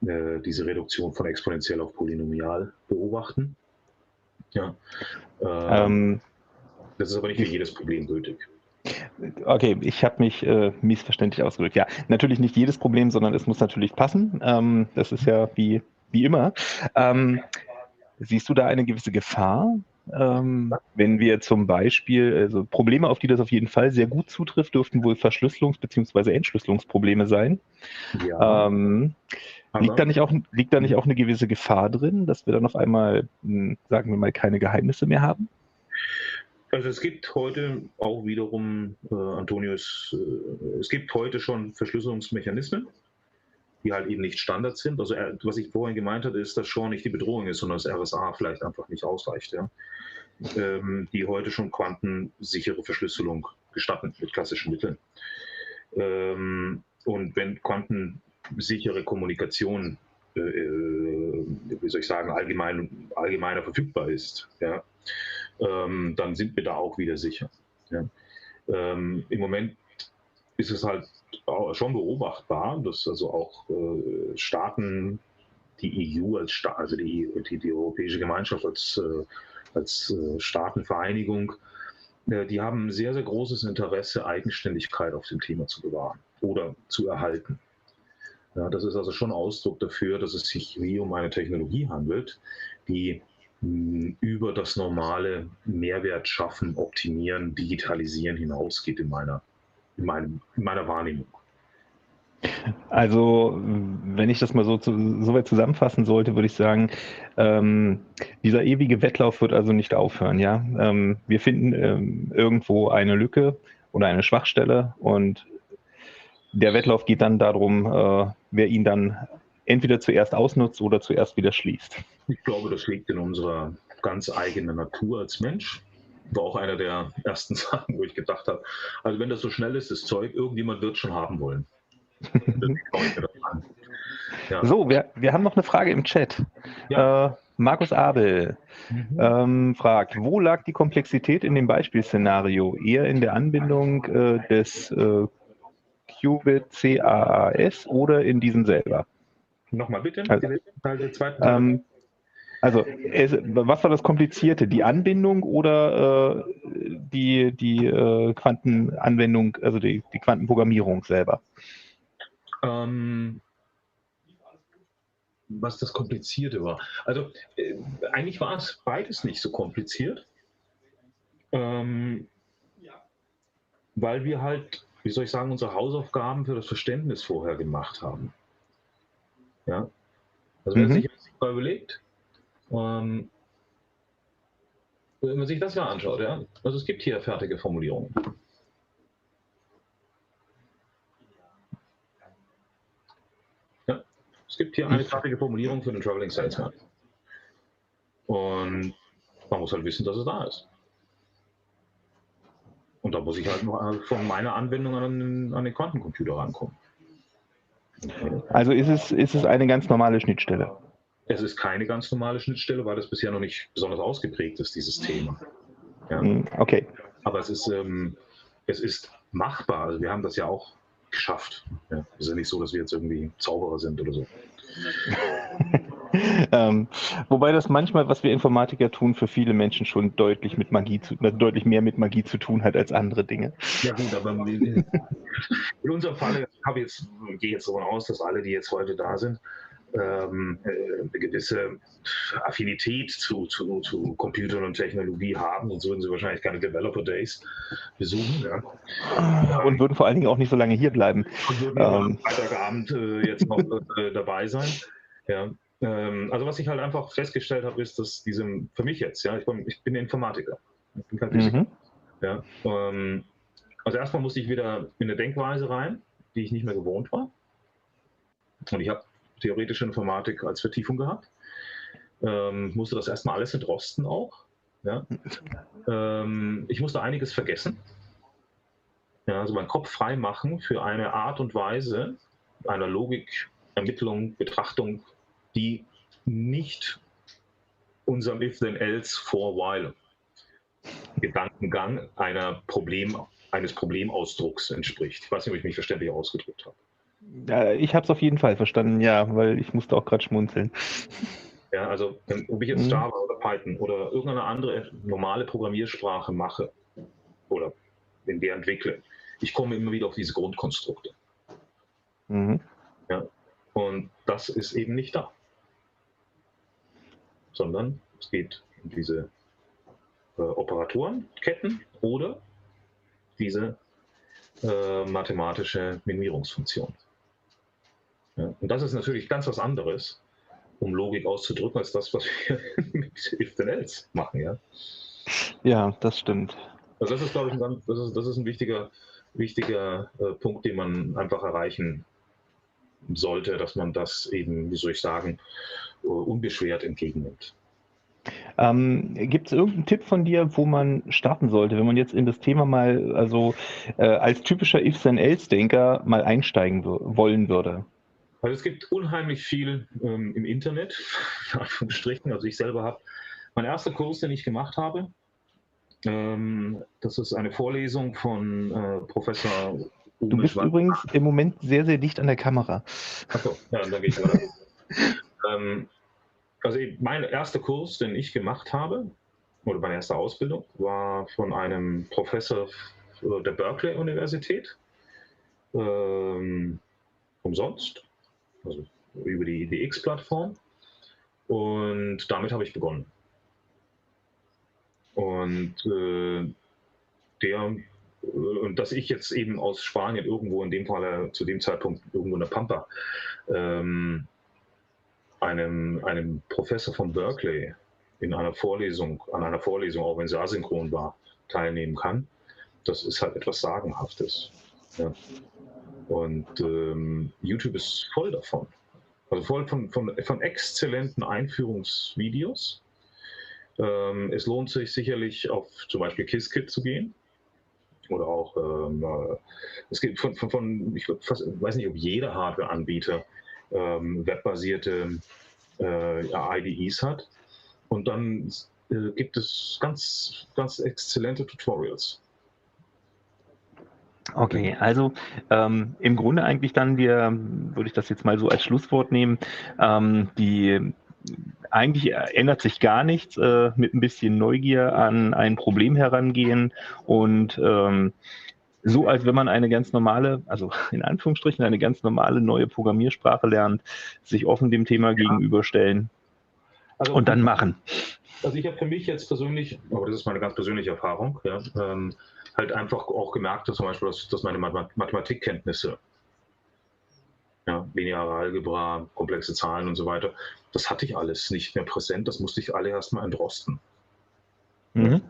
Reduktion von exponentiell auf polynomial beobachten. Ja. Das ist aber nicht für jedes Problem gültig. Okay, ich habe mich missverständlich ausgedrückt. Ja, natürlich nicht jedes Problem, sondern es muss natürlich passen. Das ist ja wie immer. Siehst du da eine gewisse Gefahr, wenn wir zum Beispiel, also Probleme, auf die das auf jeden Fall sehr gut zutrifft, dürften wohl Verschlüsselungs- bzw. Entschlüsselungsprobleme sein. Ja, Liegt aber da nicht auch eine gewisse Gefahr drin, dass wir dann auf einmal, sagen wir mal, keine Geheimnisse mehr haben? also es gibt heute auch wiederum, Antonius, es gibt heute schon Verschlüsselungsmechanismen, die halt eben nicht Standard sind. Also was ich vorhin gemeint hatte, ist, dass Shore nicht die Bedrohung ist, sondern das RSA vielleicht einfach nicht ausreicht. Ja? Die heute schon quantensichere Verschlüsselung gestatten mit klassischen Mitteln. Und wenn quantensichere Kommunikation, wie soll ich sagen, allgemeiner verfügbar ist, ja, dann sind wir da auch wieder sicher. Ja. Im Moment ist es halt schon beobachtbar, dass also auch Staaten, die EU als Staat, also die Europäische Gemeinschaft als Staatenvereinigung, die haben ein sehr, sehr großes Interesse, Eigenständigkeit auf dem Thema zu bewahren oder zu erhalten. Ja, das ist also schon Ausdruck dafür, dass es sich hier um eine Technologie handelt, die über das normale Mehrwert schaffen, optimieren, digitalisieren hinausgeht in meiner Wahrnehmung. Also, wenn ich das mal so weit zusammenfassen sollte, würde ich sagen, dieser ewige Wettlauf wird also nicht aufhören. Ja? Wir finden irgendwo eine Lücke oder eine Schwachstelle und der Wettlauf geht dann darum, wer ihn dann entweder zuerst ausnutzt oder zuerst wieder schließt. Ich glaube, das liegt in unserer ganz eigenen Natur als Mensch. War auch einer der ersten Sachen, wo ich gedacht habe, also wenn das so schnell ist, das Zeug, irgendjemand wird es schon haben wollen. Ja. So, wir haben noch eine Frage im Chat. Ja. Markus Abel fragt, wo lag die Komplexität in dem Beispielszenario? Eher in der Anbindung des Qubit CAAS oder in diesem selber? Nochmal bitte, den zweiten Teil. Also, was war das Komplizierte? Die Anbindung oder die Quantenanwendung, also die Quantenprogrammierung selber? Was das Komplizierte war. Also eigentlich war es beides nicht so kompliziert, weil wir halt, wie soll ich sagen, unsere Hausaufgaben für das Verständnis vorher gemacht haben. Ja? Also wer sich das mal überlegt, wenn man sich das mal anschaut, ja, also es gibt hier fertige Formulierungen. Ja, es gibt hier eine fertige Formulierung für den Traveling Salesman. Und man muss halt wissen, dass es da ist. Und da muss ich halt noch von meiner Anwendung an den Quantencomputer rankommen. Also ist es eine ganz normale Schnittstelle? Es ist keine ganz normale Schnittstelle, weil das bisher noch nicht besonders ausgeprägt ist, dieses Thema. Ja. Okay. Aber es ist machbar. Also wir haben das ja auch geschafft. Ja. Es ist ja nicht so, dass wir jetzt irgendwie Zauberer sind oder so. Wobei das manchmal, was wir Informatiker tun, für viele Menschen schon deutlich mehr mit Magie zu tun hat als andere Dinge. Ja gut, aber in unserem Fall gehe ich jetzt davon aus, dass alle, die jetzt heute da sind, eine gewisse Affinität zu Computern und Technologie haben, sonst würden sie wahrscheinlich keine Developer Days besuchen. Ja. Und würden vor allen Dingen auch nicht so lange hier bleiben. Und würden am Freitagabend jetzt noch dabei sein. Ja. Also was ich halt einfach festgestellt habe, ist, dass für mich jetzt, ja, ich bin Informatiker, ich bin kein Physiker. Ja. Also erstmal musste ich wieder in eine Denkweise rein, die ich nicht mehr gewohnt war. Und ich habe theoretische Informatik als Vertiefung gehabt. Musste das erstmal alles entrosten auch. Ja. Ich musste einiges vergessen. Ja, also meinen Kopf frei machen für eine Art und Weise einer Logik, Ermittlung, Betrachtung, die nicht unserem If-Then-Else for While Gedankengang eines Problemausdrucks entspricht. Ich weiß nicht, ob ich mich verständlich ausgedrückt habe. Ja, ich habe es auf jeden Fall verstanden, ja, weil ich musste auch gerade schmunzeln. Ja, also ob ich jetzt Java oder Python oder irgendeine andere normale Programmiersprache mache oder in der entwickle. Ich komme immer wieder auf diese Grundkonstrukte. Mhm. Ja. Und das ist eben nicht da. Sondern es geht um diese Operatorenketten oder diese mathematische Minimierungsfunktion. Ja. Und das ist natürlich ganz was anderes, um Logik auszudrücken, als das, was wir mit If-Then-Else machen. Ja, Ja, das stimmt. also das ist, glaube ich, das ist ein wichtiger Punkt, den man einfach erreichen sollte, dass man das eben, wie soll ich sagen, unbeschwert entgegennimmt. Gibt es irgendeinen Tipp von dir, wo man starten sollte, wenn man jetzt in das Thema mal, also als typischer If-Then-Else-Denker mal einsteigen wollen würde? Also es gibt unheimlich viel im Internet, in Anführungsstrichen. Also ich selber habe, mein erster Kurs, den ich gemacht habe, das ist eine Vorlesung von Professor Du bist übrigens im Moment sehr, sehr dicht an der Kamera. Achso, ja, dann gehe ich weiter. Also mein erster Kurs, den ich gemacht habe, oder meine erste Ausbildung, war von einem Professor der Berkeley-Universität, umsonst, also über die DX-Plattform. Und damit habe ich begonnen. Und und dass ich jetzt eben aus Spanien irgendwo in dem Fall zu dem Zeitpunkt irgendwo in der Pampa einem Professor von Berkeley an einer Vorlesung, auch wenn sie asynchron war, teilnehmen kann, das ist halt etwas Sagenhaftes. Ja. Und YouTube ist voll davon. Also voll von exzellenten Einführungsvideos. Es lohnt sich sicherlich auf zum Beispiel Qiskit zu gehen. Oder auch, es gibt ich weiß nicht, ob jeder Hardware-Anbieter webbasierte IDEs hat. Und dann gibt es ganz, ganz exzellente Tutorials. Okay, also im Grunde eigentlich dann, würde ich das jetzt mal so als Schlusswort nehmen, eigentlich ändert sich gar nichts, mit ein bisschen Neugier an ein Problem herangehen und so, als wenn man eine ganz normale, also in Anführungsstrichen eine ganz normale neue Programmiersprache lernt, sich offen dem Thema gegenüberstellen und dann machen. Also ich habe für mich jetzt persönlich, aber das ist meine ganz persönliche Erfahrung, ja, halt einfach auch gemerkt, dass zum Beispiel, dass meine Mathematikkenntnisse, ja, lineare Algebra, komplexe Zahlen und so weiter, das hatte ich alles nicht mehr präsent, das musste ich alle erstmal entrosten. Mhm.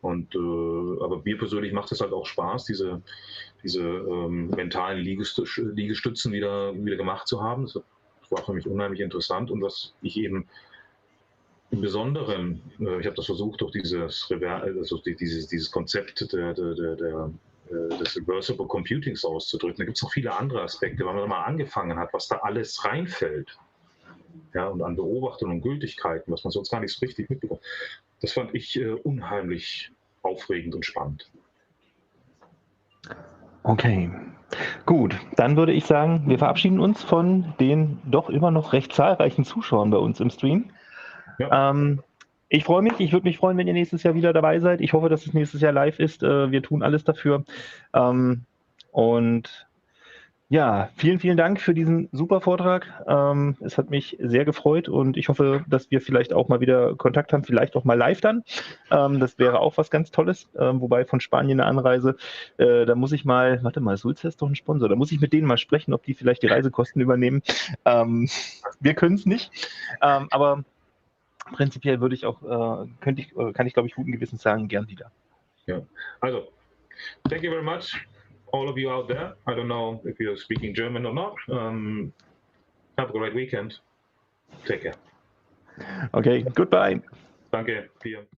Und aber mir persönlich macht es halt auch Spaß, diese mentalen Liegestützen wieder gemacht zu haben. Das war für mich unheimlich interessant und was ich eben im Besonderen, ich habe das versucht, durch dieses Konzept des Reversible Computings auszudrücken. Da gibt es noch viele andere Aspekte, weil man mal angefangen hat, was da alles reinfällt. Ja, und an Beobachtungen und Gültigkeiten, was man sonst gar nicht so richtig mitbekommt. Das fand ich unheimlich aufregend und spannend. Okay, gut. Dann würde ich sagen, wir verabschieden uns von den doch immer noch recht zahlreichen Zuschauern bei uns im Stream. Ja. Ich freue mich. Ich würde mich freuen, wenn ihr nächstes Jahr wieder dabei seid. Ich hoffe, dass es nächstes Jahr live ist. Wir tun alles dafür. Und ja, vielen, vielen Dank für diesen super Vortrag. Es hat mich sehr gefreut und ich hoffe, dass wir vielleicht auch mal wieder Kontakt haben, vielleicht auch mal live dann. Das wäre auch was ganz Tolles. Wobei von Spanien eine Anreise, da muss ich mal, warte mal, Sulz ist doch ein Sponsor, da muss ich mit denen mal sprechen, ob die vielleicht die Reisekosten übernehmen. Wir können es nicht, aber prinzipiell würde ich auch, kann ich, glaube ich, guten Gewissens sagen, gern wieder. Ja, also, thank you very much. All of you out there, I don't know if you're speaking German or not. Have a great weekend. Take care. Okay, goodbye. Danke. Vielen.